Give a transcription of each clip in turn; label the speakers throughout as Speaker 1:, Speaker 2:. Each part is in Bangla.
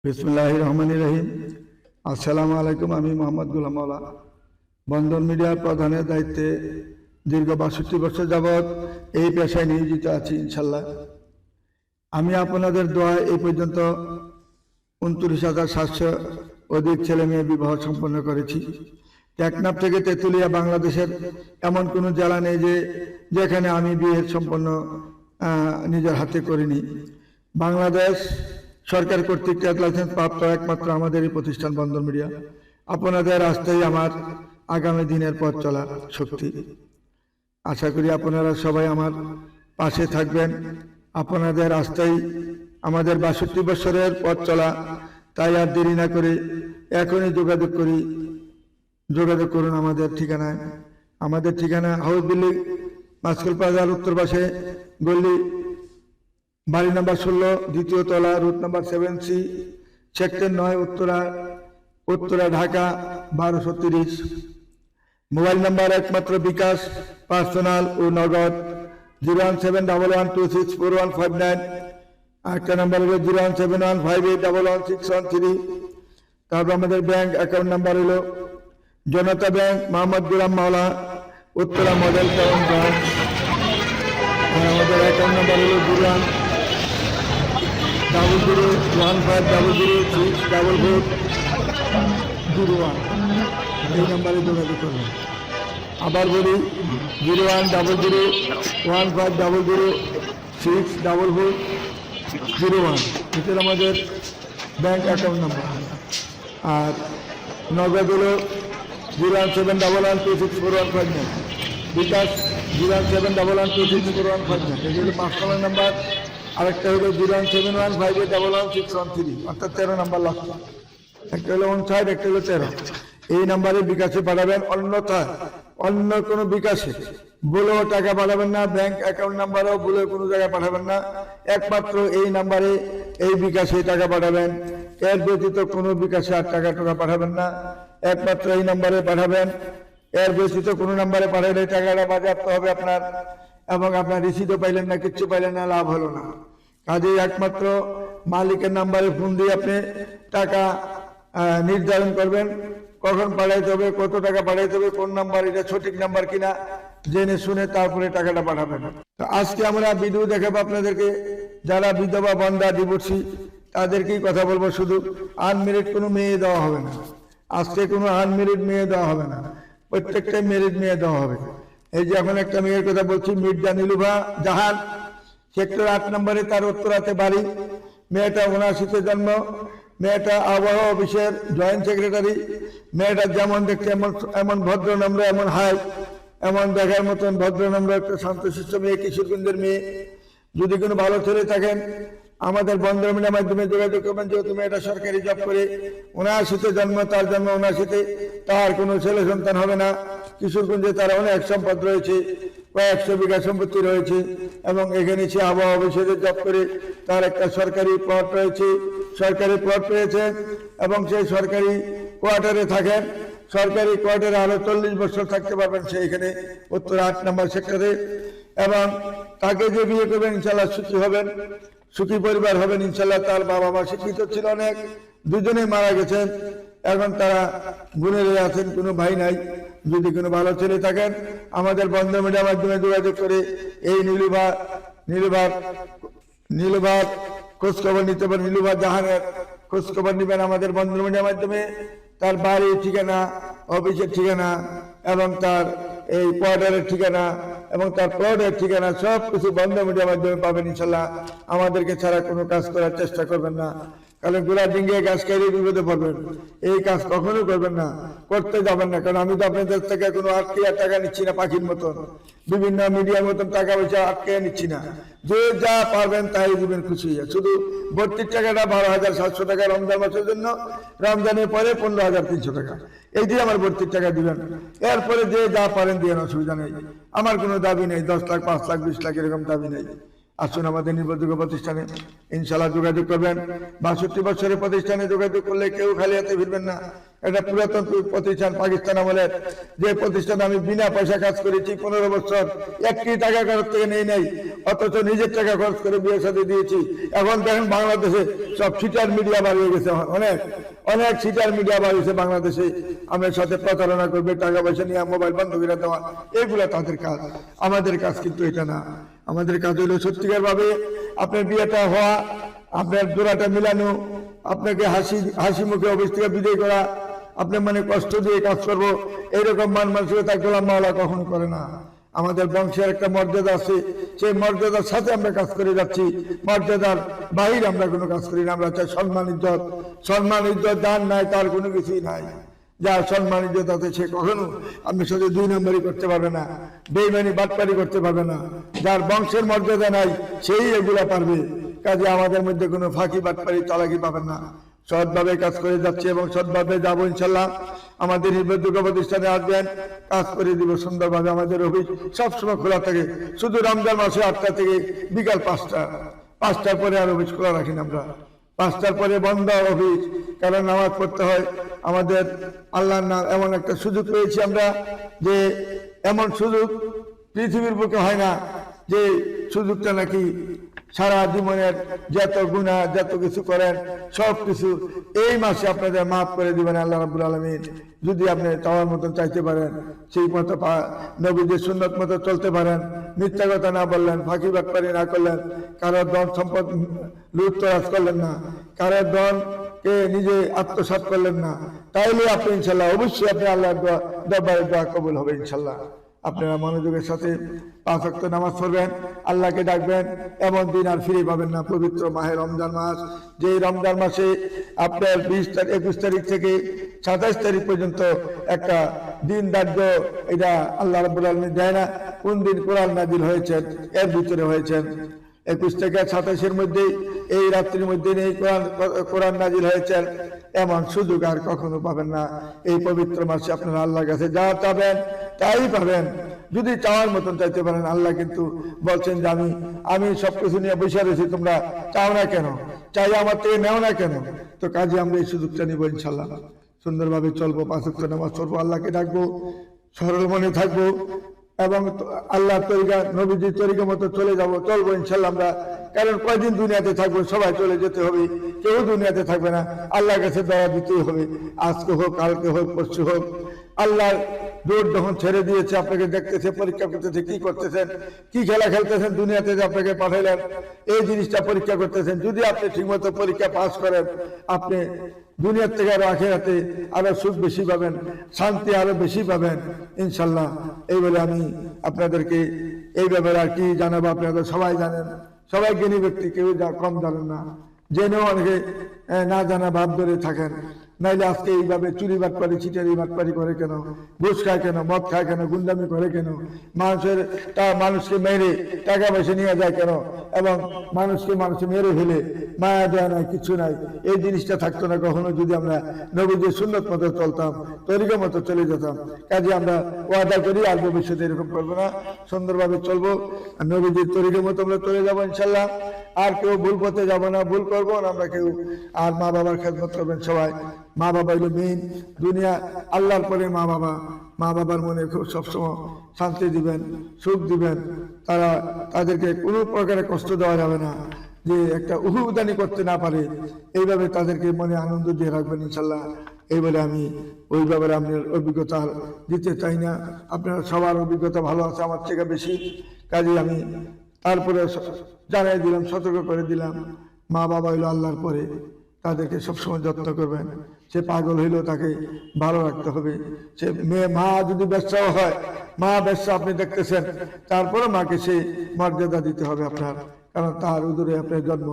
Speaker 1: বিসমিল্লাহির রহমানির রহিম। আসসালামু আলাইকুম। আমি মোহাম্মদ গোলাম মাওলা, বন্ধন মিডিয়ার প্রধানের দায়িত্বে দীর্ঘ ৬২ বছর যাবৎ এই পেশায় নিয়োজিত আছি ইনশাল্লাহ। আমি আপনাদের দোয়ায় এই পর্যন্ত ২৯,৭০০ অধিক ছেলে মেয়ে বিবাহ সম্পন্ন করেছি। টেকনাফ থেকে তেঁতুলিয়া বাংলাদেশের এমন কোনো জেলা নেই যেখানে আমি বিয়ের সম্পন্ন নিজের হাতে করিনি। বাংলাদেশ সরকার কর্তৃক ট্রেড লাইসেন্স প্রাপ্ত একমাত্র আমাদের এই প্রতিষ্ঠান বন্ধন মিডিয়া। আপনাদের রাস্তায় আমার আগামী দিনের পথ চলার শক্তি। আশা করি আপনারা সবাই আমার পাশে থাকবেন। আপনাদের রাস্তায় আমাদের ৬২ বছরের পথ চলা, তাই আর দেরি না করে এখনই যোগাযোগ করুন আমাদের ঠিকানায়। আমাদের ঠিকানা হাউস বিল্ডিং, মাস্কুল প্লাজার উত্তর পাশে, গল্লি, বাড়ি নাম্বার ১৬, দ্বিতীয় তলা, route number 7C, sector ৯, Uttara, Dhaka ১২৩০। Mobile number একমাত্র বিকাশ, পার্সোনাল ও নগদ 01711264159। আরেকটা নাম্বার হলো 01715811613। তারপর আমাদের ব্যাংক অ্যাকাউন্ট নাম্বার হলো জনতা ব্যাংক, মোহাম্মদ গোলাম মাওলা, উত্তরা মডেল টাউন ব্রাঞ্চ। আর আমাদের অ্যাকাউন্ট নাম্বার হলো 010015006441। এই নাম্বারে যোগাযোগ করবেন। আবার বলি 010015006441। এটা আমাদের ব্যাংক অ্যাকাউন্ট নাম্বার। আর নগদ হলো 01711264159। বিকাশ 01711264159। এটা হলো পার্সোনাল নাম্বার। আরেকটা হলো 01715811613, অর্থাৎ 13 নাম্বার লাগছে। একটা হলো 59, একটা হলো 13। এই নাম্বারে বিকাশে পাঠাবেন। অন্যথা অন্য কোনো বিকাশে বলেও টাকা পাঠাবেন না, ব্যাংক অ্যাকাউন্ট নাম্বারেও বলে কোনো জায়গায় পাঠাবেন না। একমাত্র এই নাম্বারে, এই বিকাশে টাকা পাঠাবেন। এর ব্যতীত কোনো বিকাশে আর টাকা পাঠাবেন না, একমাত্র এই নাম্বারে পাঠাবেন। এর ব্যতীত কোনো নাম্বারে পাঠালে টাকাটা বাজেয়াপ্ত হবে আপনার, এবং আপনার রিসিটও পাইলেন না, কিচ্ছু পাইলেন না, লাভ হলো না। কাজেই একমাত্র মালিকের নাম্বারে ফোন দিয়ে আপনি টাকা নির্ধারণ করবেন, কখন পাঠাইতে হবে, কত টাকা পাঠাইতে হবে, কোন নাম্বার, এটা সঠিক নাম্বার কিনা জেনে শুনে তারপরে টাকাটা পাঠাবেন। তো আজকে আমরা ভিডিও দেখাবো আপনাদেরকে। যারা বিধবা, বন্ধা, ডিভোর্সি, তাদেরকেই কথা বলবো। শুধু আনমেরিড কোনো মেয়ে দেওয়া হবে না। আজকে কোনো আনমেরিড মেয়ে দেওয়া হবে না, প্রত্যেকটাই মেরিড মেয়ে দেওয়া হবে। এই যে এখন একটা মেয়ের কথা বলছি, মির্জা নীলুভা জাহান, সেক্টর ৮ নম্বরে, তার উত্তরাতে বাড়ি। মেয়েটা ৭৯-তে জন্ম। মেয়েটা আবহাওয়া অফিসের জয়েন্ট সেক্রেটারি। মেয়েটা যেমন দেখতে এমন ভদ্র নম্র, এমন হাই, এমন দেখার মতন ভদ্র নম্র একটা শান্তশিষ্ট মেয়ে, কিশোরগঞ্জের মেয়ে। যদি কোনো ভালো ছেলে থাকেন আমাদের বন্ধন মিডিয়ার মাধ্যমে যোগাযোগ করবেন। যেহেতু মেয়েটা সরকারি জব করে, ৭৯-তে জন্ম, তার জন্ম ৭৯-তে, তার কোনো ছেলে সন্তান হবে না। কিশোরগঞ্জে তার অনেক সম্পদ রয়েছে, কয়েকশো বিঘা সম্পত্তি রয়েছে, এবং এখানে সে আবহাওয়া অফিসে জব করে তার একটা সরকারি প্লট রয়েছে, সরকারি প্লট পেয়েছে, এবং সেই সরকারি কোয়ার্টারে থাকেন। সরকারি কোয়ার্টারে আরো ৪০ বছর থাকতে পারবেন সে এখানে, উত্তর ৮ নম্বর সেক্টরে। এবং তাকে যে বিয়ে করবেন ইনশাল্লাহ সুখী হবেন, সুখী পরিবার হবেন ইনশাল্লাহ। তার বাবা মা শিক্ষিত ছিল অনেক, দুজনেই মারা গেছেন, এখন তারা গুণেরে আছেন, কোনো ভাই নাই। যদি কোনো ভালো ছেলে থাকেন আমাদের বন্ধন মিডিয়ার মাধ্যমে যোগাযোগ করে এই নীলুভার খোঁজখবর নিতে পারেন। নীলুভা জাহানের খোঁজখবর নেবেন আমাদের বন্ধন মিডিয়ার মাধ্যমে। তার বাড়ির ঠিকানা, অফিসের ঠিকানা, এবং তার এই কোয়ার্টারের ঠিকানা, এবং তার প্লটের ঠিকানা, সব কিছু বন্ধন মিডিয়ার মাধ্যমে পাবেন ইনশাল্লাহ। আমাদেরকে ছাড়া কোনো কাজ করার চেষ্টা করবেন না, কারণ গোলা ডিঙ্গে গাছ খাইলে বিপদে পড়বেন। এই কাজ কখনো করবেন না, করতে যাবেন না। কারণ আমি তো আপনাদের থেকে কোনো আটকে টাকা নিচ্ছি না, পাখির মতন, বিভিন্ন মিডিয়ার মতন টাকা পয়সা আটকে নিচ্ছি না। যে যা পারবেন তাই দিবেন, খুশি হয়ে। শুধু ভর্তির টাকাটা ১২,৭০০ টাকা রমজান মাসের জন্য, রমজানের পরে ১৫,৩০০ টাকা, এই দিয়ে আমার ভর্তির টাকা দিবেন। এরপরে যে যা পারেন দিয়ে, অসুবিধা নেই। আমার কোনো দাবি নেই ১০ লাখ, ৫ লাখ, ২০ লাখ, এরকম দাবি নেই। আসুন আমাদের নির্ভরযোগ্য প্রতিষ্ঠানে ইনশাল্লাহ যোগাযোগ করবেন। ৬২ বছরের প্রতিষ্ঠানে যোগাযোগ করলে কেউ খালি হাতে ফিরবেন না, একটা পুরাতন প্রতিষ্ঠান, পাকিস্তান আমলের যে প্রতিষ্ঠানে আমি বিনা পয়সা কাজ করেছি 15 বছর, 1 টাকা কারোর থেকে নেই নাই, অথচ নিজের টাকা খরচ করে বিয়ের সাথে দিয়েছি। এখন দেখেন বাংলাদেশে সব সিটার মিডিয়া বাড়িয়ে গেছে, অনেক অনেক সিটার মিডিয়া বাড়িয়েছে বাংলাদেশে। আমার সাথে প্রতারণা করবে, টাকা পয়সা নিয়ে মোবাইল বন্ধ করে দেওয়া, এগুলো তাদের কাজ। আমাদের কাজ কিন্তু এটা না। আমাদের কাজ হলো সত্যিকার ভাবে আপনার বিয়েটা হওয়া, আপনার জোড়াটা মিলানো, আপনাকে হাসি মুখে অফিস থেকে বিদায় করা, আপনার মানে কষ্ট দিয়ে কাজ করবো, এইরকম মান মানসিকতা গোলাম মাওলা কখনো করে না। আমাদের বংশের একটা মর্যাদা আছে, সেই মর্যাদার সাথে আমরা কাজ করে যাচ্ছি, মর্যাদার বাহির আমরা কোনো কাজ করি না। আমরা চাই সম্মান ইজ্জত, সম্মান ইজ্জত দান নাই তার কোনো কিছুই নাই। যার সম্মান ইজ্জত আছে সে কখনো আপনি সাথে 2 নম্বরই করতে পারবে না, বেইমানি বাটপারি করতে পারবে না। যার বংশের মর্যাদা নাই সেই এগুলা পারবে। কাজে আমাদের মধ্যে কোনো ফাঁকি বাটপারি চালাকি পাবেন না। সৎভাবে কাজ করে যাচ্ছে এবং সৎভাবে যাবো ইনশাল্লাহ। আমাদের নির্ভরযোগ্য প্রতিষ্ঠানে আসবেন, কাজ করে দিব সুন্দরভাবে। আমাদের অফিস সবসময় খোলা থাকে, শুধু রমজান মাসে 8টা থেকে বিকাল 5টার পরে আর অফিস খোলা রাখি না আমরা। 5টার পরে বন্ধ অফিস, কারণ নামাজ পড়তে হয়। আমাদের আল্লাহর নাম এমন একটা সুযোগ পেয়েছি আমরা, যে এমন সুযোগ পৃথিবীর বুকে হয় না, যে সুযোগটা নাকি সারা জীবনের যত গুনাহ যত কিছু করেন সব কিছু এই মাসে আপনাদের মাফ করে দিবেন আল্লাহ রাব্বুল আলামিন। যদি আপনি চাওয়ার মতন চাইতে পারেন, সেই মতো নবীদের সুন্নত মতো চলতে পারেন, মিথ্যা কথা না বললেন, ফাঁকি বাটপারি না করলেন, কারোর ধন সম্পদ লুটতরাজ করলেন না, কারোর ধনকে নিজে আত্মসাৎ করলেন না, তাইলে আপনি ইনশাল্লাহ অবশ্যই আপনি আল্লাহর দরবারে দোয়া কবুল হবে ইনশাল্লাহ। আপনারা মনোযোগের সাথে 5 ওয়াক্ত নামাজ পড়বেন, আল্লাহকে ডাকবেন, এমন দিন আর ফিরে পাবেন না। পবিত্র মাহে রমজান মাস, যে রমজান মাসে আপনার 21 তারিখ থেকে 27 তারিখ পর্যন্ত একটা দিন ধার্য, এটা আল্লাহ রাব্বুল আলামিন দেয় না। কোন দিন কোরআন নাজিল হয়েছেন এর ভিতরে হয়েছেন 21 থেকে 27-এর মধ্যে, এই রাত্রির মধ্যে এই কোরআন নাজিল হয়েছেন। এমন সুযোগ আর কখনো পাবেন না। এই পবিত্র মাসে আপনারা আল্লাহর কাছে যা চাবেন তাই পাবেন, যদি চাওয়ার মতন চাইতে পারেন। আল্লাহ কিন্তু বলছেন যে আমি সবকিছু নিয়ে বসে রয়েছি, তোমরা চাও না কেন, চাই আমার থেকে নেও না কেন। তো কাজে আমরা এই সুযোগটা নিব ইনশাল্লাহ। সুন্দরভাবে চলবো, 5 ওয়াক্ত নামাজ পড়বো, আল্লাহকে ডাকবো, সরল মনে থাকবো এবং আল্লাহর তরিকা নবীজির তরিকা মতো চলবো ইনশাল্লাহ আমরা। কারণ কয়দিন দুনিয়াতে থাকবো, সবাই চলে যেতে হবে, কেউ দুনিয়াতে থাকবে না। আল্লাহর কাছে দয়া দিতেই হবে, আজকে হোক, কালকে হোক, পরশু হোক। আল্লাহর দৌড় যখন ছেড়ে দিয়েছে, আপনাকে দেখতেছে, পরীক্ষা করতেছে, কি করতেছেন, কি খেলা খেলতেছেন, দুনিয়াতে যে আপনাকে পাঠাইলেন এই জিনিসটা পরীক্ষা করতেছেন। যদি আপনি ঠিকমতো পরীক্ষা পাস করেন, আপনি দুনিয়ার থেকে আরো আখিরাতে আরো সুখ বেশি পাবেন, শান্তি আরো বেশি পাবেন ইনশাল্লাহ। এই বলে আমি আপনাদেরকে এই ব্যাপারে আর কি জানাবো, আপনারা সবাই জানেন, সবাই জ্ঞানী ব্যক্তি, কেউ কম জানেন না, জেনেও অনেকে না জানা ভাব ধরে থাকেন। নাইলে আজকে এইভাবে চুরি বাটপারি, চিটারি বাটপারি করে কেন, ঘুষ খায় কেন, মদ খায় কেন, গুন্ডামি করে কেন, মানুষকে মেরে টাকা পয়সা নিয়ে যায় কেন, এবং মানুষকে মেরে ফেলে মায়া দেয় নাই, কিছু নাই। এই জিনিসটা থাকতো না কখনো যদি আমরা নবীজির সুন্নত মতো চলতাম, তরিকা মতো চলে যেতাম। কাজে আমরা ওয়াদা করি আর ভবিষ্যতে এরকম করবো না, সুন্দরভাবে চলবো, আর নবীজির তরিকা মতো আমরা চলে যাবো ইনশাল্লাহ। আর কেউ ভুল পথে যাবো না, ভুল করবো না আমরা কেউ। আর মা বাবার খেদমত করবেন সবাই। মা বাবা হলো মেইন দুনিয়া, আল্লাহর পরে মা বাবা। মা বাবার মনে খুব সবসময় শান্তি দিবেন, সুখ দিবেন। তাদেরকে কোনো প্রকারে কষ্ট দেওয়া যাবে না, যে একটা উহুদানি করতে না পারে, এইভাবে তাদেরকে মনে আনন্দ দিয়ে রাখবেন ইনশাল্লাহ। এই বলে আমি ওই ব্যাপারে আপনার অভিজ্ঞতা দিতে চাই না। আপনারা সবার অভিজ্ঞতা ভালো আছে, আমার থেকে বেশি। কাজে আমি তারপরে জানাই দিলাম, সতর্ক করে দিলাম, মা বাবা হইলো আল্লাহর পরে, তাদেরকে সবসময় যত্ন করবেন। সে পাগল হইলেও তাকে ভালো রাখতে হবে। সে মা যদি ব্যবসাও হয়, মা ব্যবসা আপনি দেখতেছেন, তারপরে মাকে সে মর্যাদা দিতে হবে আপনার, কারণ তার উদরে আপনার জন্ম,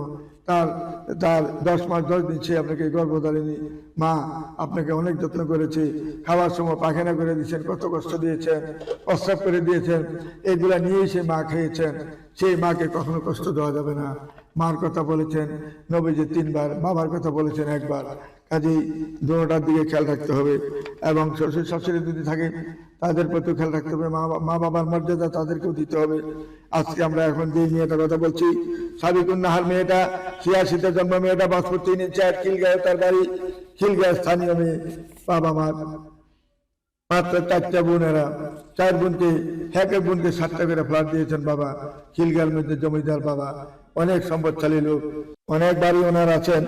Speaker 1: তার 10 মাস 10 দিন সে আপনাকে গর্ভধারিণী মা, আপনাকে অনেক যত্ন করেছে, খাওয়ার সময় পায়খানা করে দিয়েছেন, কত কষ্ট দিয়েছেন, প্রস্রাব করে দিয়েছেন, এগুলা নিয়েই সে মা খেয়েছেন। সেই মাকে কখনো কষ্ট দেওয়া যাবে না। মার কথা বলেছেন নবীজি 3 বার, বাবার কথা বলেছেন 1 বার। কাজেই দুটোটার দিকে খেয়াল রাখতে হবে, এবং শ্বশুর শাশুড়ি যদি থাকে তাদের প্রতি খেয়াল রাখতে হবে। মা বাবার মর্যাদা তাদেরকেও দিতে হবে। আজকে আমরা এখন যে মেয়েটার কথা বলছি, সাবিকুন নাহার মেয়েটা, 86-তে জন্ম মেয়েটা, 5 ফুট 3 ইঞ্চি 8 কিল গায়ে তার বাড়ি, খিলগাঁও স্থানীয় মেয়ে, বাবা মার মাত্র 4টা বোনেরা, 4 বোনকে, এক এক বোনকে 7টা করে ফ্ল্যাট দিয়েছেন বাবা। খিলগাঁওর মধ্যে জমিদার বাবা, অনেক সম্পদশালী লোক, অনেক বাড়ি ওনার আছেন।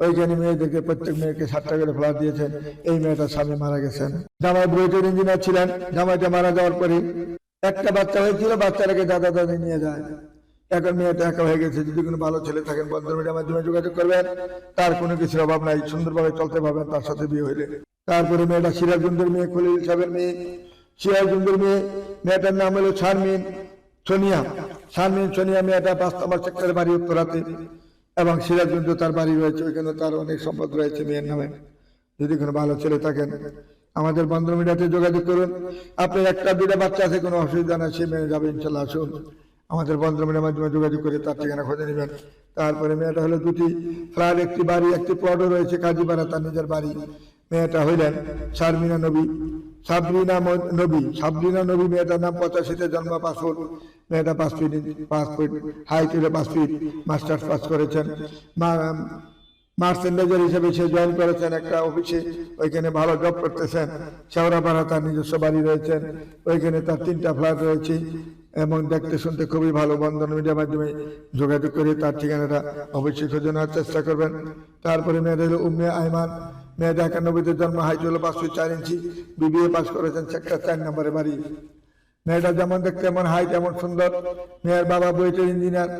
Speaker 1: ওইখানে মেয়েদেরকে প্রত্যেক মেয়েকে 7টা করে ফ্ল্যাট দিয়েছেন। এই মেয়েটার স্বামী মারা গেছেন। জামাই বুয়েটের ইঞ্জিনিয়ার ছিলেন। জামাইটা মারা যাওয়ার পরে একটা বাচ্চা হয়েছিল, বাচ্চাটাকে দাদা দাদি নিয়ে যায়। এখন মেয়েটা একা হয়ে গেছে। যদি কোনো ভালো ছেলে থাকেন বন্ধন মিডিয়ার মাধ্যমে যোগাযোগ করবেন, তার কোনো কিছুর অভাব নাই, সুন্দরভাবে চলতে পারবেন তার সাথে বিয়ে হইলে। তারপরে মেয়েটা সিরাজগঞ্জের মেয়ে, খলিল সাহেবের মেয়ে, সিরাজগঞ্জের মেয়ে। মেয়েটার নাম হলো শারমিন সোনিয়া। শারমিন সোনিয়া মেয়েটা 5 নম্বর সেক্টরের বাড়ি উত্তরাতে, এবং সিরাজগঞ্জ তার বাড়ি রয়েছে, ওইখানে তার অনেক সম্পদ রয়েছে মেয়ের নামে। যদি কোনো ভালো ছেলে থাকেন আমাদের বন্ধন মিডিয়াতে যোগাযোগ করুন। আপনার 1-2টা বাচ্চা আছে, কোনো অসুবিধা নাই, সে মেয়ে যাবে ইনশাল্লাহ। আসুন আমাদের বন্ধন মিডিয়ার মাধ্যমে যোগাযোগ করে তার ঠিকানা খুঁজে নেবেন। তারপরে মেয়েটা হলো 2টি ফ্ল্যাট, একটি বাড়ি, একটি প্লটও রয়েছে কাজীপাড়া, তার নিজের বাড়ি। মেয়েটা হইলেন সাবরিনা নবী। সাবরিনা নবী মেয়েটার নাম। 85-তে জন্ম, 5 ফুট। মেয়েটা 5 feet height, 5 feet, masters pass করেছেন। মার্চেন্ডাইজার হিসেবে সে জয়েন করেছেন একটা অফিসে, ওইখানে ভালো জব করতেছেন। শেওড়াপাড়া তার নিজস্ব বাড়ি রয়েছেন, ওইখানে তার 3টা ফ্ল্যাট রয়েছে এবং দেখতে শুনতে খুবই ভালো। বন্ধন মিডিয়ার মাধ্যমে যোগাযোগ করে তার ঠিকানাটা অবশ্যই খুঁজে নেওয়ার চেষ্টা করবেন। তারপরে মেয়েটা হলো উম্মে আইমান। মেয়েটা 91-তে জন্ম, হাইট হলো 5 ফিট 4 ইঞ্চি, বিবিএ পাস করেছেন, সেক্টর 4 নম্বরে বাড়ি। মেয়েটা যেমন দেখতে এমন হাইট, এমন সুন্দর। মেয়ের বাবা বুয়েটের ইঞ্জিনিয়ার।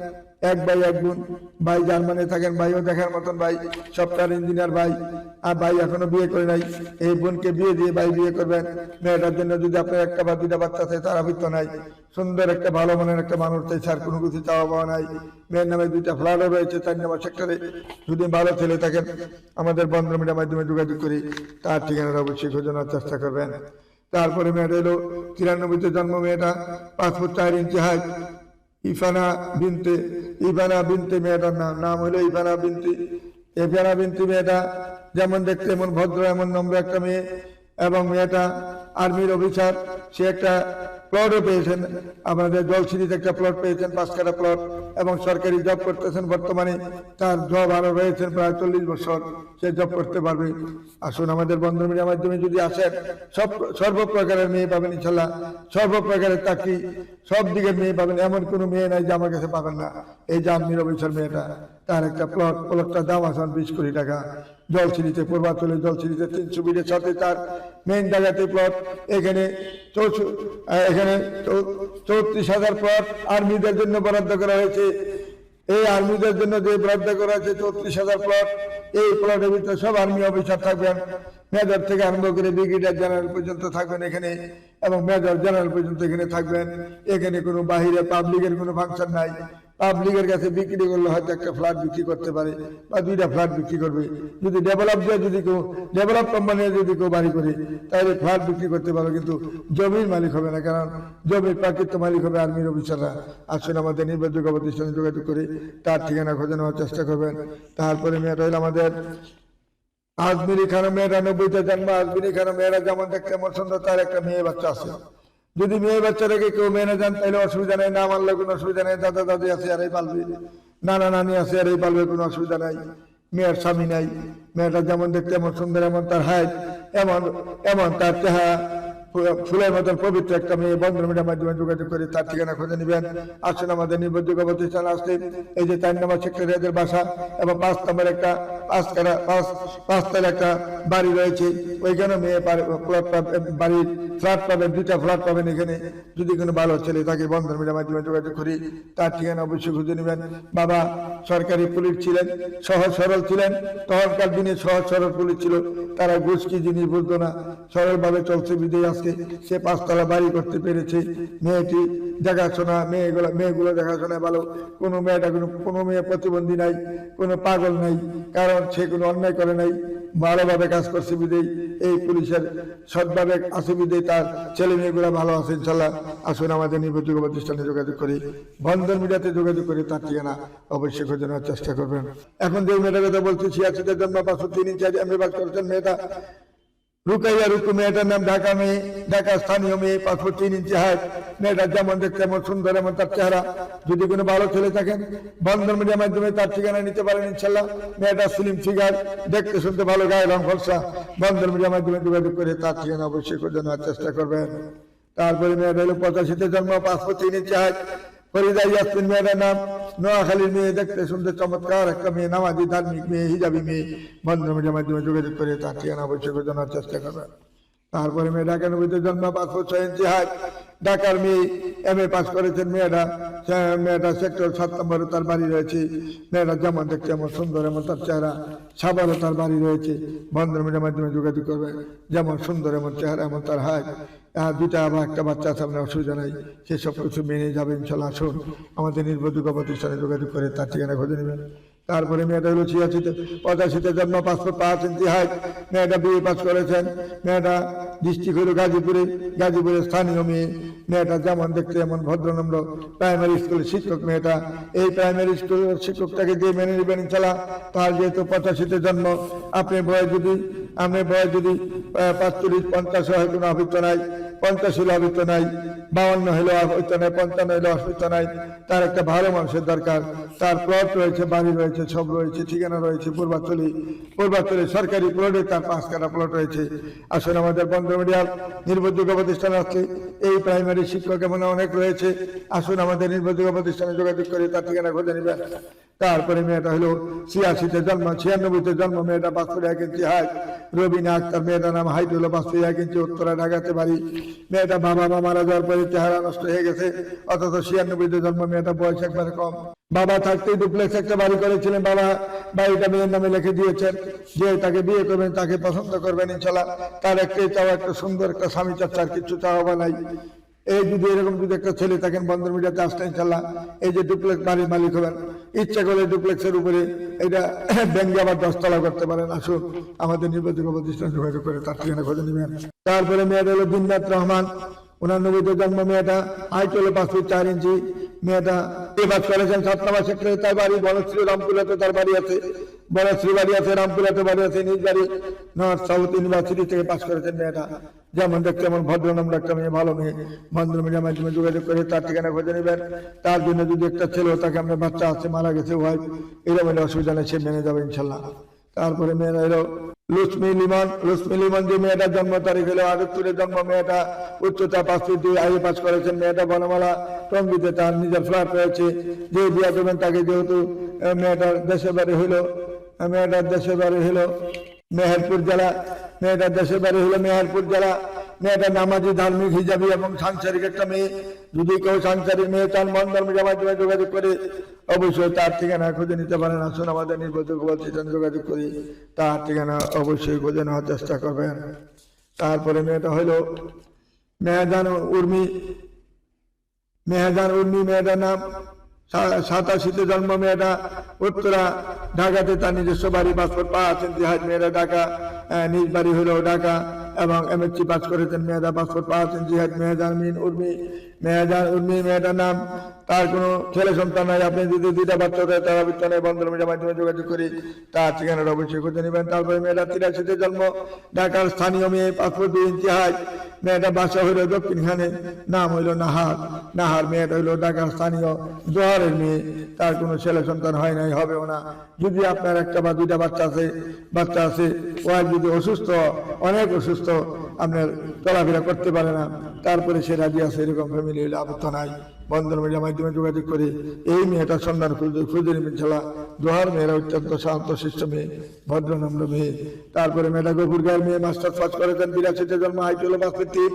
Speaker 1: 1 ভাই 1 বোন। ভাই জার্মানি থাকেন, ভাইও দেখার মতন ভাই, সফটওয়্যার ইঞ্জিনিয়ার ভাই। আর ভাই এখনো বিয়ে করে নাই। এই বোনকে বিয়ে দিয়ে ভাই বিয়ে করবেন। মেয়েটার জন্য যদি আপনার 1 বা 2টা বাচ্চা থাকে তার আবৃত্ত নাই, সুন্দর একটা ভালো মনের একটা মানুষ চাই, আর কোনো কিছু চাওয়া পাওয়া নাই। মেয়ের নামে 2টা ফ্ল্যাটও রয়েছে 4 নম্বর সেক্টরে। যদি ভালো ছেলে থাকেন আমাদের বন্ধন মিডিয়ার মাধ্যমে যোগাযোগ করি তার ঠিকানাটা অবশ্যই খুঁজে নেওয়ার চেষ্টা করবেন। তারপরে মেয়েটা হলো 93-তে জন্ম, মেয়েটা 5 ফুট 4 ইঞ্চি হাইট। ইফানা বিনতে মেয়েটার নাম হলো ইফানা বিনতি। মেয়েটা যেমন দেখতে এমন ভদ্র, এমন নম্র একটা মেয়ে, এবং মেয়েটা আর্মির অফিসার। সে একটা প্লটও পেয়েছেন, আমাদের জলছিরিতে একটা প্লট পেয়েছেন, 5 কাঠা প্লট, এবং সরকারি জব করতেছেন বর্তমানে। তার জব আরো রয়েছেন প্রায় 40 বছর, সে জব করতে পারবে। আসুন আমাদের বন্ধন মিডিয়ার মাধ্যমে যদি আসেন, সর্বপ্রকারের মেয়ে পাবেন ইনশাল্লাহ, সর্বপ্রকারের চাকরি, সব দিকের মেয়ে পাবেন। এমন কোনো মেয়ে নাই যে আমার কাছে পাবেন না। এই যে আর্মির অফিসার মেয়েটা, তার একটা প্লটটার দাম আসান 20 কোটি টাকা। জলছিরিতে, পূর্বাঞ্চলের জলছিরিতে 300 ফিটের সাথে তার মেইন জায়গাতে প্লট। এখানে 34,000 প্লট আর্মিদের জন্য বরাদ্দ করা হয়েছে। এই আর্মিদের জন্য যে বরাদ্দ করা হয়েছে 34,000 প্লট, এই প্লটের ভিতরে সব আর্মি অফিসার থাকবেন। মেজর থেকে আরম্ভ করে ব্রিগেডিয়ার জেনারেল পর্যন্ত থাকবেন এখানে, এবং মেজর জেনারেল পর্যন্ত এখানে থাকবেন। এখানে কোনো বাহিরে পাবলিকের কোনো ফাংশন নাই। পাবলিকের কাছে বিক্রি করলে হয়তো একটা ফ্ল্যাট বিক্রি করতে পারে বা 2টা ফ্ল্যাট বিক্রি করবে। যদি ডেভেলপ কোম্পানি যদি কেউ বাড়ি করে তাহলে ফ্ল্যাট বিক্রি করতে পারবে, কিন্তু জমির মালিক হবে না, কারণ জমির প্রাকৃত মালিক হবে আর্মির অফিসাররা। আসুন আমাদের নির্ভরযোগ্য প্রতিষ্ঠানে যোগাযোগ করে তার ঠিকানা খুঁজে নেওয়ার চেষ্টা করবেন। তারপরে মেয়েটা হলো আমাদের আজমিরি খান। মেয়েরা 90-তে জন্ম। আজমিরি খান মেয়েরা যেমন দেখতে এমন সুন্দর, তার একটা মেয়ে বাচ্চা আছে। যদি মেয়ে বাচ্চাটাকে কেউ মেনে যান তাহলে অসুবিধা নেই, না মানলে কোনো অসুবিধা নেই। দাদা দাদি আছে আর এই পালবে, নানা নানি আছে আর এই পালবে, কোনো অসুবিধা নাই। মেয়ের স্বামী নাই। মেয়েটা যেমন দেখতে এমন সুন্দর, এমন তার হাইট, এমন তার চেহারা, ফুলের মতন পবিত্র একটা মেয়ে। বন্ধন মিডিয়ার মাধ্যমে যোগাযোগ করে তার ঠিকানা খুঁজে নেবেন। আসুন আমাদের নির্ভরযোগ্য প্রতিষ্ঠান আসলে এই যে 4 নম্বর সেক্টরে এদের বাসা, এবং 5 নম্বর একটা 5 তলা একটা বাড়ি রয়েছে। ওইখানে মেয়ে বাড়ির ফ্ল্যাট পাবেন, 2টা ফ্ল্যাট পাবেন এখানে। যদি কোনো ভালো ছেলে থাকে বন্ধন মিডিয়ার মাধ্যমে যোগাযোগ করি তার ঠিকানা অবশ্যই খুঁজে নেবেন। বাবা সরকারি পুলিশ ছিলেন, সহজ সরল ছিলেন। তখনকার দিনে সহজ সরল পুলিশ ছিল, তারা ঘুষ কি জিনিস বুঝতো না, সরলভাবে চলছে বিদেয় আজকে সে 5 তলা বাড়ি করতে পেরেছে। মেয়েটি দেখাশোনা, মেয়েগুলো দেখাশোনা ভালো। কোনো মেয়ে প্রতিবন্ধী নাই, কোনো পাগল নাই, কারণ সে কোনো অন্যায় করে নাই, ভালোভাবে কাজ করছে বিদেয়। এই পুলিশের সৎভাবে আছে বিদেয় তার ছেলে মেয়েগুলো ভালো আছে ইনশাল্লাহ। আসুন আমাদের নির্ভরযোগ্য প্রতিষ্ঠানে যোগাযোগ করি, বন্ধন মিডিয়াতে যোগাযোগ করে তার ঠিকানা অবশ্যই খুঁজে নেওয়ার চেষ্টা করবেন। এখন যে মেয়েটার কথা বলছি, 86-তে জন্ম, 5 ফুট 3 ইঞ্চি, এমএ পাস করেছেন। মেয়েটা রুকাইয়া রুকু মেয়েটার নাম, ঢাকা মেয়ে, ঢাকা স্থানীয় মেয়ে, 5 ফুট 3 ইঞ্চি হাইট। মেয়েটা যেমন দেখতে এমন সুন্দর, এমন তার চেহারা। যদি কোনো ভালো ছেলে থাকেন বন্ধন মিডিয়ার মাধ্যমে তার ঠিকানা নিতে পারেন ইনশাল্লাহ। মেয়েটা স্লিম ফিগার, দেখতে শুনতে ভালো, গায়ে রং ফর্সা। বন্ধন মিডিয়ার মাধ্যমে যোগাযোগ করে তার ঠিকানা অবশ্যই করে নেওয়ার চেষ্টা করবেন। তারপরে মেয়েটা হলো 85-তে জন্ম, 5 ফুট 3 ইঞ্চি হাইট। ফরিদা ইয়াসমিন মেয়েটার নাম, নোয়াখালীর মেয়ে, দেখতে শুনতে চমৎকার একটা মেয়ে, নামাজি ধার্মিক মেয়ে, হিজাবি মেয়ে। বন্ধন মিডিয়ার মাধ্যমে যোগাযোগ করে তার ঠিকানা অবশ্যই করে নেওয়ার চেষ্টা করবেন। তারপরে মেয়ে ঢাকা 90-তে জন্ম, 5 ফুট 6 ইঞ্চি হাইট। ঢাকার মেয়ে, MA পাস করেছেন মেয়েটা সেক্টর 7 নম্বরে তার বাড়ি রয়েছে। মেয়েটা যেমন দেখতে এমন সুন্দর, এমন তার চেহারা। সাভারে তার বাড়ি রয়েছে। বন্ধন মিডিয়ার মাধ্যমে যোগাযোগ করবে। যেমন সুন্দর, এমন চেহারা, এমন তার হাইট। 2টা বা একটা বাচ্চা আছে, আপনার অসুবিধা নাই, সেসব কিছু মেনে যাবে ইনশাল্লাহ। আসুন আমাদের নির্ভরযোগ্য প্রতিষ্ঠানে যোগাযোগ করে তার ঠিকানা খুঁজে নেবেন। তারপরে মেয়েটা হলো 85-তে জন্ম, 5 ফুট 5 ইঞ্চি হাইট। মেয়েটা BA পাস করেছেন। মেয়েটা ডিস্ট্রিক্ট হলো গাজীপুরের স্থানীয় মেয়ে। মেয়েটা যেমন দেখতে এমন ভদ্রনম্র, প্রাইমারি স্কুলের শিক্ষক মেয়েটা। এই প্রাইমারি স্কুলের শিক্ষকটাকে দিয়ে মেনে নেবেন ইনশাল্লাহ। তার যেহেতু 85-তে জন্ম, আপনার বয়স যদি 45-50 হয়, কোনো অভিজ্ঞতা নাই, 50 হলে অভিজ্ঞতা নাই, 52 হলে অভিজ্ঞতা নাই, 55 হলে অভিজ্ঞতা নাই। তার একটা ভালো মানুষের দরকার। তার প্লট রয়েছে, বাড়ি রয়েছে, সব রয়েছে, ঠিকানা রয়েছে। পূর্বাঞ্চলে সরকারি প্লটে তার 5 কাঠা প্লট রয়েছে। আসলে আমাদের বন্ধন মিডিয়ার নির্ভরযোগ্য প্রতিষ্ঠান আছে। এই প্রাইমারি শিক্ষক এমন অনেক রয়েছে। আসুন আমাদের নির্ভরযোগ্য প্রতিষ্ঠানে যোগাযোগ করে তার ঠিকানা খুঁজে নেবেন। তারপরে মেয়েটা হলো 86-তে জন্ম, 96-তে জন্ম। মেয়েটা 5 ফুট 1 ইঞ্চি হাইট। রবিনা আক্তার মেয়েটার নাম, হাইট হলো 5 ফুট 1 ইঞ্চি, উত্তরা ঢাকাতে বাড়ি। মেয়েটা বাবা মা মারা যাওয়ার পরে চেহারা নষ্ট হয়ে গেছে। অথচ 96-তে জন্ম, মেয়েটা বয়স একবারে কম। বাবা থাকতেই ডুপ্লেক্স একটা বাড়ি করেছিলেন। বাবা বাড়িটা মেয়ের নামে লিখে দিয়েছেন। যে তাকে বিয়ে করবেন, তাকে পছন্দ করবেন ইনশাল্লাহ। তার একটাই চাওয়া, একটা সুন্দর একটা স্বামী চাচ্ছার, কিছু চাওয়া নাই। এই যদি এরকম যদি একটা ছেলে থাকেন বন্ধন মিডিয়াতে আসলে ইনশাল্লাহ এই যে ডুপ্লেক্স বাড়ির মালিক হবেন। ইচ্ছা করলে ডুপ্লেক্সের উপরে এটা ব্যাংকে আবার 10 তলা করতে পারেন। আসুন আমাদের নির্বাচিত প্রতিষ্ঠান যোগাযোগ করে তার ঠিকানা খুঁজে নেবেন। তারপরে মেয়েটা হলো দিননাথ রহমান, 89-তে জন্ম। মেয়েটা হাইট হলো 5 ফুট 4 ইঞ্চি। মেয়েটা পাস করেছেন 7 নম্বর সেক্টরে তার বাড়ি। বনশ্রী রামপুরাতে তার বাড়ি আছে। বনশ্রী বাড়ি আছে, রামপুরাতে বাড়ি আছে। নিজ বাড়ি নর্থ সাউথ ইউনিভার্সিটি থেকে পাস করেছেন। মেয়েটা যেমন দেখতে এমন ভদ্রনম্র একটা মেয়ে, ভালো মেয়ে। বন্ধন মিডিয়ার মাধ্যমে যোগাযোগ করে তার ঠিকানা খুঁজে নেবেন। তার জন্য যদি একটা ছেলে তাকে আপনার বাচ্চা আছে, মারা গেছে, ওয়াইফ, এরকম হলে অসুবিধা নেই, সে মেনে যাবে ইনশাল্লাহ। তারপরে মেয়েরা এলো লুসমি লিমন, যে মেয়েটার জন্ম তারিখ হলো 78-এ জন্ম। মেয়েটা উচ্চতা 5 ফিট 2, IA পাস করেছেন। মেয়েটা বনমালা টঙ্গিতে তার নিজের ফ্ল্যাট রয়েছে। যে বিয়ে করবেন তাকে, যেহেতু মেয়েটার দেশের বাড়ি হলো মেহেরপুর জেলা। মেয়েটার দেশের বাড়ি হলো মেহেরপুর জেলা। মেয়েটা নামাজি, ধার্মিক, হিজাবি এবং সাংসারিক একটা মেয়ে। যদি কেউ সাংসারিক মেয়ে চান বন্ধন মিডিয়ার মাধ্যমে যোগাযোগ করে অবশ্যই তার ঠিকানা খুঁজে নিতে পারেন। আসুন আমাদের নির্ভরযোগ্য প্রতিষ্ঠানে যোগাযোগ করি তার ঠিকানা অবশ্যই খুঁজে নেওয়ার চেষ্টা করবেন। তারপরে মেয়েটা হলো মেহেজান উর্মি, মেয়েটার নাম, 87-তে জন্ম। মেয়েটা উত্তরা ঢাকাতে তার নিজস্ব বাড়ি, 5 ফুট 5 ইঞ্চি হাইট। মেয়েটা ঢাকা, নিজ বাড়ি হলো ঢাকা এবং MSc পাস করেছেন। মেয়েটা 5 ফুট 5 ইঞ্চি হাইট। মেহেজান উর্মি, মেয়েটার নাম। তার কোনো ছেলে সন্তান নাই। আপনি যদি 2টা বাচ্চা দেয় তার অভিজ্ঞতা বন্ধন মিডিয়ার মাধ্যমে যোগাযোগ করি তার ঠিকানাটা অবশ্যই খুঁজে নেবেন। তারপরে মেয়েটা 83-তে জন্ম, ঢাকার স্থানীয় মেয়ে, 5 ফুট 2 ইঞ্চি হাইট। মেয়েটা বাসা হইল দক্ষিণখানে, নাম হইল নাহার। মেয়েটা হইল ঢাকার স্থানীয় জোহারের মেয়ে। তার কোনো ছেলে সন্তান হয় নাই, হবেও না। যদি আপনার একটা বা 2টা বাচ্চা আছে, ওয়াইফ যদি অসুস্থ, অনেক অসুস্থ, আপনার চলাফেরা করতে পারে না, তারপরে সে রাজি আছে, এরকম ফ্যামিলি হলে আপত্তি নাই। বন্ধন মিডিয়ার মাধ্যমে যোগাযোগ করে এই মেয়েটার সন্ধান খুঁজে নেবেন ইনশাল্লাহ। জোহার মেয়েরা অত্যন্ত শান্ত শিষ্ট মেয়ে, ভদ্রনম্র মেয়ে। তারপরে মেয়েটা গফুরগাঁয়ের মেয়ে, মাস্টার্স পাস করেছেন। 82-তে জন্ম, হাইট হলো 5 ফুট 3।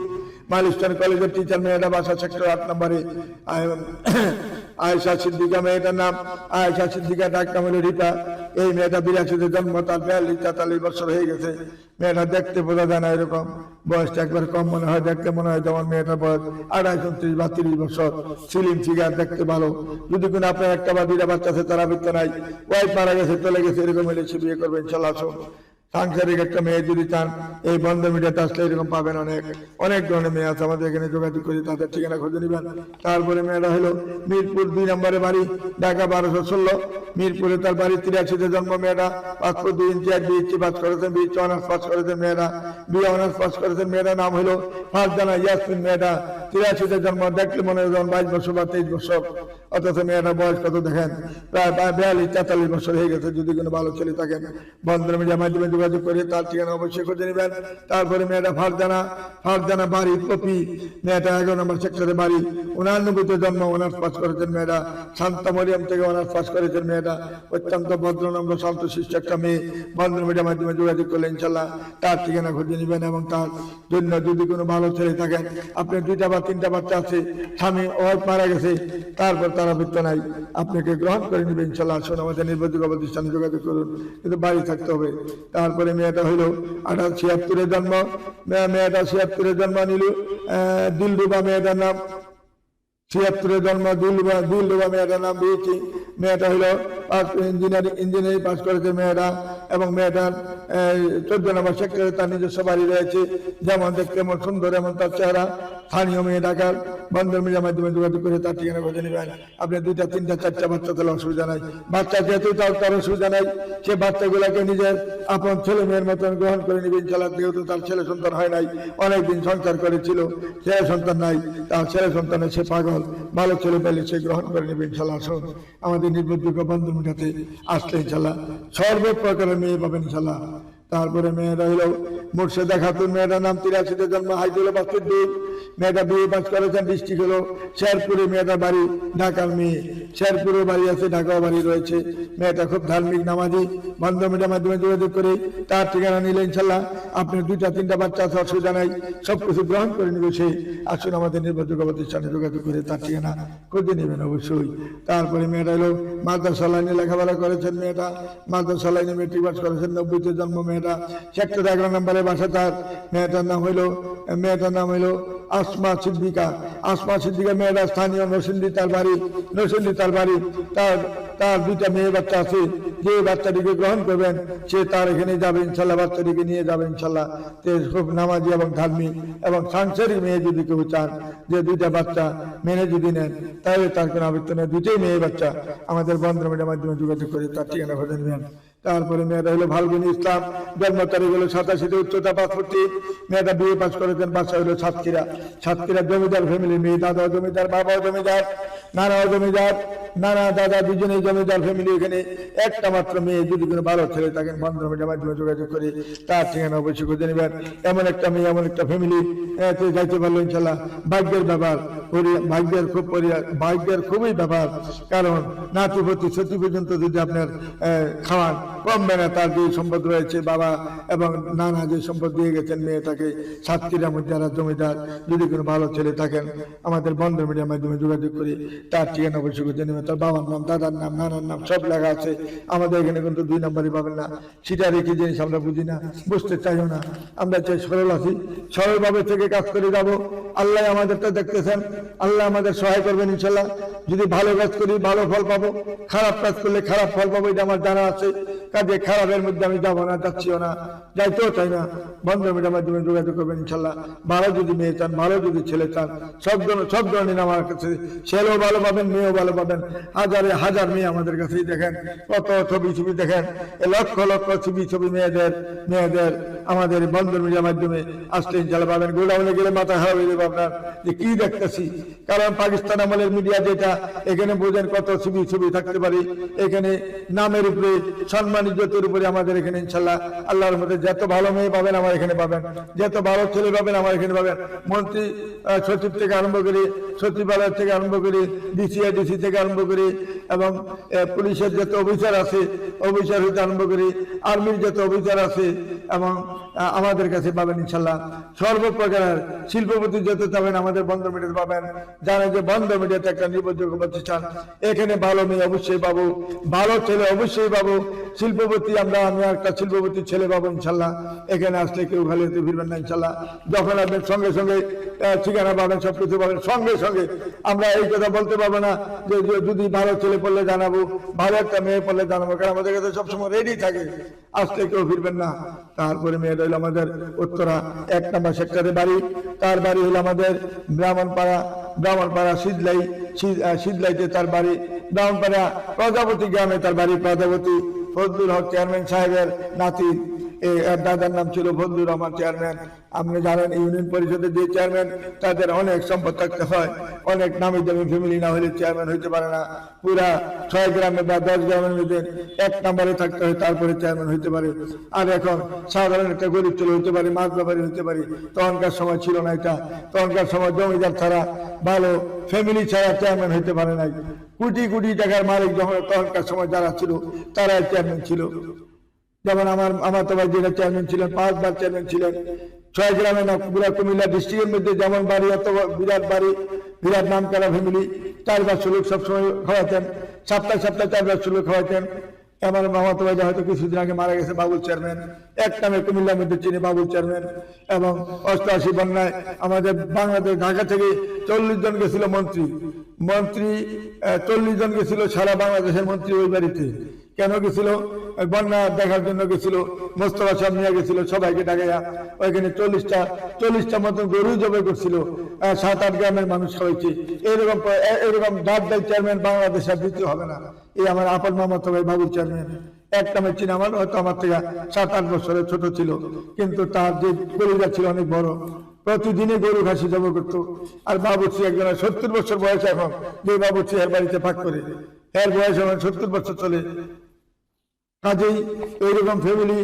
Speaker 1: মাইলস্টোন কলেজের টিচার। মেয়েটা বাসা সেক্টর 8 নম্বরে। আয়েশা সিদ্দিকা মেয়েটার নাম। আয়েশা সিদ্দিকা, ডাক নাম হলো রিতা। এই মেয়েটা 82-তে জন্ম, তার 42-43 বছর হয়ে গেছে। মেয়েটা দেখতে বোঝা যায় না, এরকম বয়সটা একবার কম মনে হয়, দেখতে মনে হয় যেমন মেয়েটার বয়স 28-29 বা 30 বছর। স্লিম ফিগার, দেখতে ভালো। যদি কোনো আপনার একটা বা 2টা বাচ্চা আছে, তার অভিজ্ঞতা নাই, ওয়াইফ মারা গেছে, চলে গেছে, এরকম হলে সে বিয়ে করবে ইনশাল্লাহ। সাংসারিক একটা মেয়ে যদি চান এই বন্ধ মিডিয়াতে আসলে এরকম পাবেন। অনেক অনেক ধরনের মেয়ে আছে, আমাদের এখানে যোগাযোগ করি, তাদের ঠিকানা খুঁজে নেবেন। তারপরে মেয়েটা হলো মিরপুর 2 নম্বরে বাড়ি, ঢাকা 1216। মিরপুরে তার বাড়ি, 83-তে জন্ম মেয়েটা, 5 ফুট 2 ইঞ্চি আর BSc পাস করেছেন, BSc অনার্স পাস করেছেন মেয়েরা, BA অনার্স পাস করেছেন মেয়েটা। নাম হলো ফারজানা ইয়াসমিন মেয়েটা, 83-তে জন্ম। দেখলে মনে হয় 22 বছর বা 23 বছর, অথচ মেয়েটা বয়স কত দেখেন, প্রায় 42-43 বছর হয়ে গেছে। যদি কোনো ভালো ছেলে থাকেন বন্ধন মিডিয়ার মাধ্যমে যোগাযোগ করে তার ঠিকানা অবশ্যই খুঁজে নেবেন। তারপরে মেয়েটা ফারজানা বাড়ি কপি, মেয়েটা 11 নম্বর সেক্টরে বাড়ি, 89-তে জন্ম, অনার্স পাস করেছেন মেয়েটা। শান্তা মরিয়াম থেকে অনার্স পাস করেছেন মেয়েটা। অত্যন্ত ভদ্রনম্র শান্তশিষ্ট একটা মেয়ে। বন্ধন মিডিয়ার মাধ্যমে যোগাযোগ করলে ইনশাল্লাহ তার ঠিকানা খুঁজে নেবেন। এবং তার জন্য যদি কোনো ভালো ছেলে থাকেন, আপনার 2টা বা 3টা বাচ্চা আছে, স্বামী ওয়াইফ মারা গেছে, তারপর তারা বৃত্ত নাই, আপনাকে গ্রহণ করে নেবে ইনশাল্লাহ। আসুন আমাদের নির্ভরযোগ্য প্রতিষ্ঠানে যোগাযোগ করুন, কিন্তু বাড়ি থাকতে হবে। তারপরে মেয়েটা হইল 1876-এর জন্ম, মেয়েটা 76-এর জন্ম নিল, দিলরুবা মেয়েটার নাম, 76-এর জন্ম, দিলরুবা মেয়েটার নাম দিয়েছি। মেয়েটা হইল ইঞ্জিনিয়ারিং পাস করেছে মেয়েটা। এবং মেয়েটার 14 নম্বর সেক্টরে তার নিজস্ব বাড়ি রয়েছে। যেমন দেখতে এমন সুন্দর, এমন তার চেহারা। স্থানীয় মেয়ে ঢাকার। বন্ধন মিডিয়ার মাধ্যমে যোগাযোগ করে তার ঠিকানা খুঁজে নেবেন। আপনি 2টা 3টা 4টা বাচ্চা তাহলে অসুবিধা নাই। বাচ্চা যেহেতু তার অসুবিধা নাই, সে বাচ্চাগুলাকে নিজের আপন ছেলে মেয়ের মতন গ্রহণ করে নেবে ইনশাল্লাহ। যেহেতু তার ছেলে সন্তান হয় নাই, অনেকদিন সংসার করেছিল, ছেলে সন্তান নাই, তার ছেলে সন্তানে সে পাগল, ভালো ছেলে পেলে সে গ্রহণ করে নেবে ইনশাল্লাহ। আসুন আমাদের নির্ভরযোগ্য বন্ধন মিডিয়াতে আসলে ইনশাল্লাহ সর্বপ্রকারের মেয়ে পাবেন ইনশাল্লাহ। তারপরে মেয়েরা হলো মুর্শেদা খাতুন, মেয়েটার নাম, 83-তে জন্ম, হাইট হলো 5 ফুট 2। মেয়েটা BA পাস করেছেন, ডিস্ট্রিক্ট হলো শেরপুরে। মেয়েটার বাড়ি ঢাকার মেয়ে, শেরপুরে বাড়ি আছে, ঢাকাও বাড়ি রয়েছে। মেয়েটা খুব ধার্মিক, নামাজি। বন্ধন মিডিয়ার মাধ্যমে যোগাযোগ করে তার ঠিকানা নিলে ইনশাল্লাহ আপনার 2টা 3টা বাচ্চা আছে, অসুবিধা নাই, সবকিছু গ্রহণ করে নেবে সে। আসুন আমাদের নির্ভরযোগ্য প্রতিষ্ঠানে যোগাযোগ করে তার ঠিকানা খুঁজে নেবেন অবশ্যই। তারপরে মেয়েটা হলো মাদ্রাসা লাইনে লেখাপড়া করেছেন মেয়েটা, মাদ্রাসা লাইনে মেট্রিক পাস করেছেন, 90-তে জন্ম মেয়েটা, সেক্টর 11 নম্বরে বাসা তার। মেয়েটার নাম হইলো আসমা সিদ্দিকা। মেয়েটা স্থানীয় নরসিংদী তার বাড়ি। তার 2টা মেয়ে বাচ্চা আছে। যে বাচ্চাটিকে গ্রহণ করবেন সে তার এখানে যাবে ইনশাল্লাহ, বাচ্চাটিকে নিয়ে যাবে ইনশাল্লাহ। খুব নামাজি এবং ধার্মিক এবং সাংসারিক মেয়ে যদি কেউ চান, যে 2টা বাচ্চা মেনে যদি নেন, তাহলে তার কোনো আবৃত্তি নেই। 2টাই মেয়ে বাচ্চা আমাদের বন্ধন মিডিয়ার মাধ্যমে যোগাযোগ করে তার ঠিকানা খুঁজে নেবেন। তারপরে মেয়েটা হলো ফাল্গুনী ইসলাম, জন্ম তারিখ হলো 87, উচ্চতা 5 ফুট 3। মেয়েটা BA পাস করেছেন, বাসা হলো সাতক্ষীরা জমিদার ফ্যামিলি মেয়ে। দাদাও জমিদার, বাবাও জমিদার, নানাও জমিদার, নানা দাদা দুজনেই জমিদার ফ্যামিলি। এখানে একটা মাত্র মেয়ে। যদি কোনো ভালো ছেলে থাকেন বন্ধন মিডিয়ার মাধ্যমে যোগাযোগ করে তার ঠিকানা অবশ্যই খুঁজে নেবেন। এমন একটা মেয়ে, এমন একটা ফ্যামিলি যাইতে পারলো ইনশাল্লাহ ভাগ্যের ব্যাপার, ভাগ্যের খুবই ব্যাপার। কারণ নাতিপতি সতী পর্যন্ত যদি আপনার খাওয়ান কমবে না। তার যে সম্পদ রয়েছে, বাবা এবং নানা যে সম্পদ দিয়ে গেছেন মেয়েটাকে, সাতক্ষীরার মধ্যে যারা জমিদার, যদি কোনো ভালো ছেলে থাকেন আমাদের বন্ধন মিডিয়ার মাধ্যমে যোগাযোগ করে তার ঠিকানা অবশ্যই খুঁজে নেবেন। তার বাবার নাম, দাদার নাম, নানার নাম সব লেখা আছে। আমাদের এখানে কিন্তু 2 নম্বরই পাবেন না। সেটা রেখে জিনিস আমরা বুঝি না, বুঝতে চাইও না। আমরা চাই সরল আছি, সরলভাবে থেকে কাজ করে যাব। আল্লাহ আমাদেরটা দেখতেছেন, আল্লাহ আমাদের সহায় করবেন ইনশাল্লাহ। যদি ভালো কাজ করি ভালো ফল পাবো, খারাপ কাজ করলে খারাপ ফল পাবো, এটা আমার জানা আছে। কাজে খারাপের মধ্যে আমি যাবো না, যাচ্ছিও না, যাইতেও চাই না। বন্ধন মিডিয়ার মাধ্যমে যোগাযোগ করবেন ইনশাল্লাহ। ভালো যদি মেয়ে চান, ভালো যদি ছেলে চান, সব ধরনের আমার কাছে ছেলেও ভালো পাবেন, মেয়েও ভালো পাবেন। হাজার মেয়ে আমাদের কাছেই দেখেন, কত ছবি দেখেন, লক্ষ ছবি মেয়েদের আমাদের বন্ধন মিডিয়ার মাধ্যমে আসলে ইনশাল্লাহ পাবেন। গোডাউনে গেলে মাথা খারাপ হয়ে যাবে আপনার, যে কি দেখতেছি। কারণ পাকিস্তান আমলের মিডিয়া যেটা, এখানে বোঝেন কত ছবি থাকতে পারে। এখানে নামের উপরে, সম্মান ইজ্জতের উপরে আমাদের এখানে ইনশাল্লাহ আল্লাহর মধ্যে যত ভালো মেয়ে পাবেন আমার এখানে পাবেন, যত ভালো ছেলে পাবেন আমার এখানে পাবেন। মন্ত্রী সচিব থেকে আরম্ভ করে, সচিবালয় থেকে আরম্ভ করে, ডিসি থেকে আরম্ভ করে, এবং পুলিশের যত অফিসার আছে, অফিসার হইতে আরম্ভ করে, আর্মির যত অফিসার আছে, এবং আমাদের কাছে পাবেন ইনশাল্লাহ। সর্বপ্রকারের শিল্পপতি যত পাবেন আমাদের বন্ধন মিডিয়াতে পাবেন। জানেন যে বন্ধন মিডিয়াতে একটা নির্ভরযোগ্য প্রতিষ্ঠান। এখানে ভালো মেয়ে অবশ্যই পাবো, ভালো ছেলে অবশ্যই পাবো। শিল্পপতি আমি একটা শিল্পপতি ছেলে পাবো ইনশাল্লাহ। এখানে আসলে কেউ খালি হতে ফিরবেন না ইনশাল্লাহ। যখন আপনার সঙ্গে ঠিকানা পাবেন, সবকিছু পাবেন সঙ্গে। আমরা এই কথা বলতে পারবো না যে যদি ভালো ছেলে পড়লে জানাবো, ভালো একটা মেয়ে পড়লে জানাবো, কারণ আমাদের কাছে সবসময় রেডি থাকে। আসলে কেউ ফিরবেন না। তারপরে মেয়েটা হইলো আমাদের উত্তরা 1 নম্বর সেক্টরে বাড়ি, তার বাড়ি হইলো আমাদের ব্রাহ্মণপাড়া শীতলাইতে তার বাড়ি, ব্রাহ্মণপাড়া প্রজাপতি গ্রামে তার বাড়ি। প্রজাপতি ফজলুল হক চেয়ারম্যান সাহেবের নাতি, দাদার নাম ছিল ফজলুর রহমান চেয়ারম্যান। আপনি জানেন ইউনিয়ন পরিষদের যে চেয়ারম্যান তাদের অনেক সম্পদ থাকতে হয়, অনেক নামি দামি ফ্যামিলি না হলে চেয়ারম্যান হইতে পারে না। পুরা 6 গ্রামে বা 10 গ্রামের মধ্যে 1 নম্বরে থাকতে হয়, তারপরে চেয়ারম্যান হইতে পারে। আর এখন সাধারণ একটা গরিব ছেলে হইতে পারে, মাছ ব্যাপারী হইতে পারে। তখনকার সময় ছিল না এটা, তখনকার সময় জমিদার ছাড়া, ভালো ফ্যামিলি ছাড়া চেয়ারম্যান হইতে পারে নাই। কোটি কোটি টাকার মালিক যখন তখনকার সময় যারা ছিল তারাই চেয়ারম্যান ছিল। যেমন আমার তো ভাই যেটা চেয়ারম্যান ছিলেন, 5 বার চেয়ারম্যান ছিলেন। 6 গ্রামে না পুরা কুমিল্লা ডিস্ট্রিক্টের মধ্যে যেমন বাড়ি, অত বিরাট বাড়ি, বিরাট নাম করা ফ্যামিলি। 4 বার লোক সবসময় খাওয়াতেন, সপ্তাহে 4 বার লোক খাওয়াতেন। আমার মামা তো ভাই হয়তো কিছুদিন আগে মারা গেছে, বাবুল চেয়ারম্যান, এক নামে কুমিল্লার মধ্যে চিনি বাবুল চেয়ারম্যান। এবং 88 বন্যায় আমাদের বাংলাদেশ ঢাকা থেকে 40 জন গেছিল মন্ত্রী 40 জন গেছিল সারা বাংলাদেশের মন্ত্রী ওই বাড়িতে। কেন গেছিল? বন্যা দেখার জন্য গেছিল। মোস্তফা সাহেব নিয়ে গেছিল সবাইকে ডাকাইয়া, ওইখানে 40টা মতন গরু জবাই করছিল, 7-8 গ্রামের মানুষ খাওয়াইছে। এরকম দাঁড় চেয়ারম্যান বাংলাদেশের দ্বিতীয় হবে না। এই আমার আপন মামাতো ভাই বাবুল চেয়ারম্যান, এক নামে চিনি, আমার হয়তো আমার থেকে 7-8 বছরের ছোট ছিল, কিন্তু তার যে গরুটা ছিল অনেক বড়, প্রতিদিনে গরু খাসি জবাই করতো। আর বাবুর্চি একজন 70 বছর বয়স এখন, যে বাবুর্চি এর বাড়িতে পাক করে, এর বয়স এখন 70 বছর চলে। কাজেই এইরকম ফ্যামিলি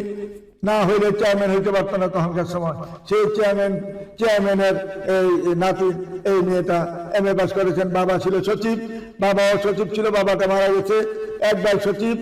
Speaker 1: না হইলে চেয়ারম্যান হইতে পারতো না তখনকার সময়। সেই চেয়ারম্যানের এই নাতি, এই মেয়েটা MA পাস করেছেন। বাবা ছিল সচিব, বাবাও সচিব ছিল, বাবাটা মারা গেছে। এক ভাই সচিব,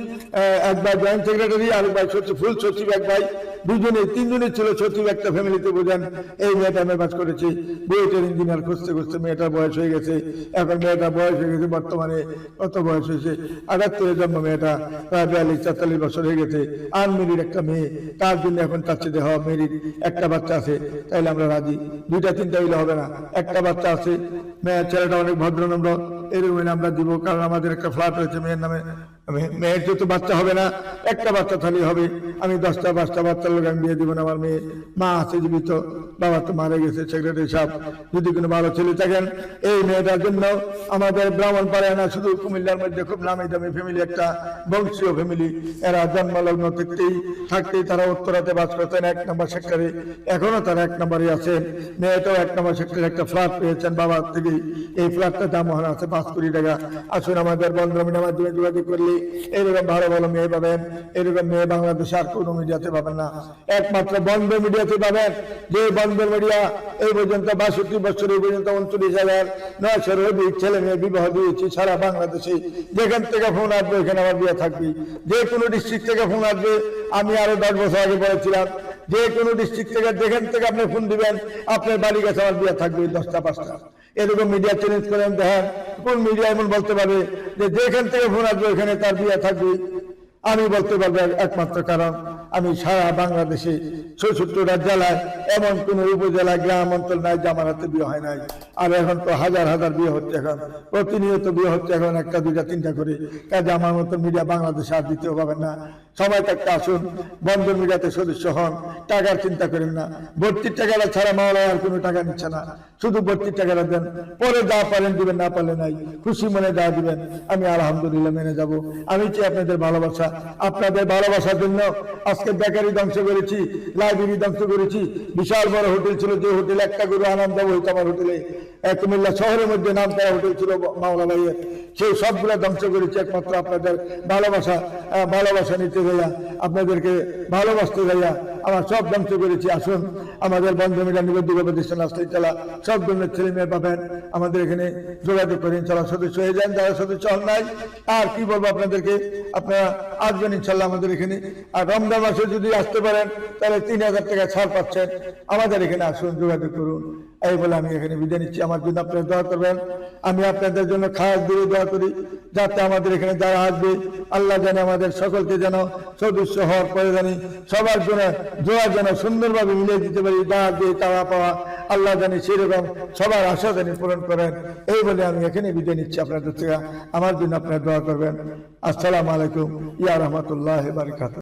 Speaker 1: এক ভাই জয়েন্ট সেক্রেটারি, আর এক ভাই সচিব, ফুল সচিব। এক ভাই, 3জনে ছিল সচিব একটা ফ্যামিলিতে। বুঝেন, এই মেয়েটা MA পাস করেছে, বুয়েটের ইঞ্জিনিয়ার খুঁজতে খুঁজতে মেয়েটার বয়স হয়ে গেছে। এখন মেয়েটা বয়স হয়ে গেছে, বর্তমানে কত বয়স হয়েছে? 78 জন্ম মেয়েটা, প্রায় 42-44 বছর হয়ে গেছে। আনমেরির একটা মেয়ে, তার জন্য এখন চাচ্ছে যে হওয়া মেরির একটা বাচ্চা আছে, তাইলে আমরা রাজি। 2-3টা হইলে হবে না, একটা বাচ্চা আছে। ছেলেটা অনেক ভদ্রনম্র, এরকম আমরা দিব। কারণ আমাদের একটা ফ্ল্যাট রয়েছে মেয়ের নামে। মেয়ের যেহেতু বাচ্চা হবে না, একটা বাচ্চা তাহলেই হবে। আমি 10টা-5টা বাচ্চার লোক আমি বিয়ে দিব না। আমার মেয়ে মা আছে জীবিত, বাবা তো মারা গেছে সেক্রেটারি সাহেব। যদি কোনো ভালো ছেলে থাকেন, এই মেয়েটার জন্য আমাদের ব্রাহ্মণপাড়ায় না, শুধু কুমিল্লার মধ্যে খুব নামি দামি ফ্যামিলি, একটা বংশীয় ফ্যামিলি। এরা জন্মলগ্ন থাকতেই তারা উত্তরাতে বাস করতেন 1 নম্বর সেক্টরে, এখনো তারা 1 নম্বরে আছেন। মেয়েটাও 1 নম্বর সেক্টরে একটা ফ্ল্যাট পেয়েছেন বাবার থেকে। এই ফ্ল্যাটটার দাম মনে আছে 5 কোটি টাকা। আসুন, আমাদের বন্ধমিনের মাধ্যমে যোগাযোগ করলে এরকম ভালো ভালো মেয়ে পাবেন। এরকম মেয়ে বাংলাদেশে আর কোনো মিডিয়াতে পাবেন না, একমাত্র বন্ধ মিডিয়াতে পাবেন। যে বন্ধ মিডিয়া এই পর্যন্ত 62 বছর এই পর্যন্ত 29,900 ছেলে মেয়ে বিবাহ দিয়েছি সারা বাংলাদেশে। যেখান থেকে ফোন আসবে এখানে আমার বিয়ে থাকবে। যে কোনো ডিস্ট্রিক্ট থেকে ফোন আসবে, আমি আরো 10 বছর আগে বলেছিলাম, যে কোনো ডিস্ট্রিক্ট থেকে যেখান থেকে আপনি ফোন দিবেন, আপনার বাড়ির কাছে আমার বিয়ে থাকবে 10টা-5টা। এরকম মিডিয়া চ্যালেঞ্জ করেন, দেখেন কোন মিডিয়া এমন বলতে পারবে যে যেখান থেকে ফোন আসবে ওখানে তার বিয়ে থাকবে। আমি বলতে পারবো একমাত্র, কারণ আমি সারা বাংলাদেশে 64টা জেলায় এমন কোন উপজেলা গ্রাম অঞ্চল নাই যে আমার হাতে বিয়ে হয় নাই। আর এখন তো হাজার হাজার বিয়ে হচ্ছে, এখন প্রতিনিয়ত বিয়ে হচ্ছে, এখন 1টা 2টা 3টা করে। কাজে আমার মতো মিডিয়া বাংলাদেশে আর দ্বিতীয় পাবেন না। সময় থাকতে আসুন, বন্ধ মিডিয়াতে সদস্য হন, টাকার চিন্তা করেন না। ভর্তির টাকাটা ছাড়া মাওলানা আর কোনো টাকা নিচ্ছে না, শুধু ভর্তির টাকাটা দেন, পরে যা পারেন দিবেন, না পারলে নাই, খুশি মনে যা দিবেন আমি আলহামদুলিল্লাহ মেনে যাব। আমি চাই আপনাদের ভালোবাসা। আপনাদের ভালোবাসার জন্য আজকে বেকারি ধ্বংস করেছি, লাইব্রেরি ধ্বংস করেছি। বিশাল বড় হোটেল ছিল, যে হোটেলে একটা গরু আনন্দ হইতো আমার হোটেলে, কুমিল্লা শহরের মধ্যে নাম করা হোটেল ছিল মাওলা ভাইয়ের, সেই সবগুলো ধ্বংস করেছি একমাত্র আপনাদের ভালোবাসা নিতে যাইয়া, আপনাদেরকে ভালোবাসতে যাইয়া আমার সব ধ্বংস করেছি। আসুন, আমাদের বন্ধ মিডিয়া নিবন্ধিত প্রতিষ্ঠান আসলেই চালা সব ধরনের ছেলে মেয়ে পাবেন। আমাদের এখানে যোগাযোগ করেন, চালা সদস্য হয়ে যান যারা সদস্য হন নাই। আর কি বলবো আপনাদেরকে, আপনারা আসবেন ইনশাল্লাহ আমাদের এখানে। আর রমজান মাসে যদি আসতে পারেন তাহলে 3000 টাকা ছাড় পাচ্ছেন। আমাদের এখানে আসুন, যোগাযোগ করুন। এই বলে আমি এখানে বিদায় নিচ্ছি। আমার জন্য আপনারা দোয়া করবেন। আমি আপনাদের জন্য খাস দিয়ে দোয়া করি, যাতে আমাদের এখানে যারা আসবে আল্লাহ জানে আমাদের সকলকে যেন সদস্য হওয়ার পরে জানি সবার জন্য দোয়া যেন সুন্দরভাবে মিলিয়ে দিতে পারি। যা দিয়ে চাওয়া পাওয়া আল্লাহ জানি সেরকম সবার আশা জানি পূরণ করেন। এই বলে আমি এখানে বিদায় নিচ্ছি আপনাদের থেকে। আমার জন্য আপনারা দোয়া করবেন। আসসালামু আলাইকুম ইয়া রাহমাতুল্লাহি ওয়া বারাকাতুহু।